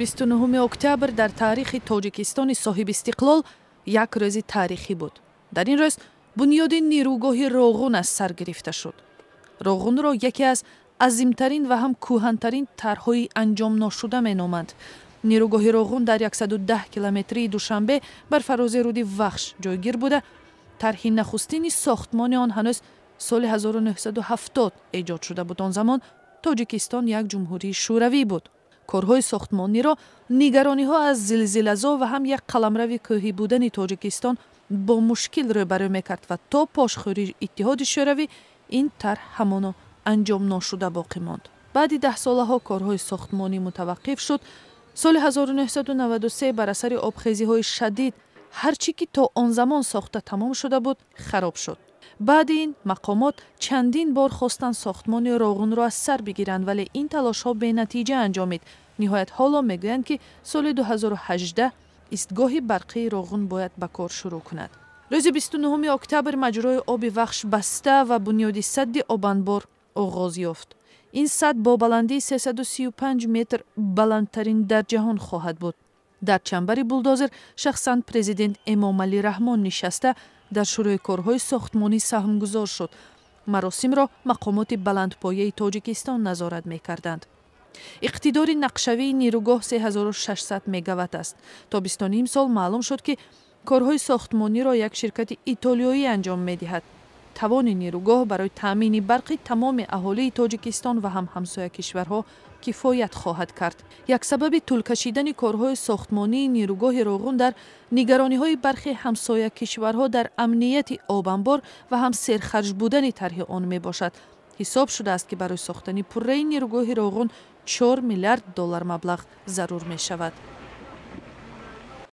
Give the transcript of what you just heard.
29 октябр дар таърихи Тоҷикистони соҳиб истиқлол як рӯзи таърихӣ буд. Дар ин рӯз бунёди нирӯгоҳи Роғун аз сар гирифта шуд. Роғунро яке аз азимтарин ва ҳам кӯҳантарин тарҳҳои анҷомношуда меноманд. нирӯгоҳи Роғун дар 110 километрии Душанбе бар фарози руди Вахш ҷойгир буда, тарҳи нахустини сохтмони он ҳанӯз соли 1970 эҷод шуда буд. Он замон Тоҷикистон як ҷумҳурии шӯравӣ буд. корҳои сохтмониро нигарониҳо аз зилзилазо ва ҳам як қаламрави кӯҳӣ будани Тоҷикистон бо мушкил рӯбарӯ мекард ва то пошхӯрии Иттиҳоди шӯравӣ ин тарҳ ҳамоно анҷомношуда боқӣ монд. баъди 10 солаҳо корҳои сохтмонӣ мутаваққиф шуд. соли 1993 бар асари обхезиҳои шадид ҳар чӣ ки то он замон сохта тамом шуда буд хароб шуд. баъди ин мақомот чандин бор хостанд сохтмони Роғунро аз сар бигиранд, вале ин талошҳо бенатиҷа анҷомид. ниҳоят ҳоло мегӯянд ки соли 2018 истгоҳи барқии Роғун бояд ба кор шурӯъ кунад. рӯзи 29 октябр маҷрои оби Вахш баста ва бунёди садди обанбор оғоз ёфт. ин сад бо баландии 335 метр баландтарин дар ҷаҳон хоҳад буд. дар чамбари булдозер шахсан президент Эмомалӣ Раҳмон нишаста дар шурӯъи корҳои сохтмонӣ саҳмгузор шуд. маросимро мақомоти баландпояи Тоҷикистон назорат мекарданд. иқтидори нақшавии нирӯгоҳ 3600 мегаватт аст. тобистони имсол маълум шуд ки корҳои сохтмониро як ширкати итолиёӣ анҷом медиҳад. тавони нирӯгоҳ барои таъмини барқи тамоми аҳолии Тоҷикистон ва ҳам ҳамсоя кишварҳо кифоят хоҳад кард. як сабаби тӯлкашидани корҳои сохтмонии нирӯгоҳи Роғун дар нигарониҳои бархи ҳамсоя кишварҳо дар амнияти обанбор ва ҳам серхарҷ будани тарҳи он мебошад. ҳисоб шудааст ки барои сохтани пурраи нирӯгоҳи Роғун $4 миллиард маблағ зарур мешавад.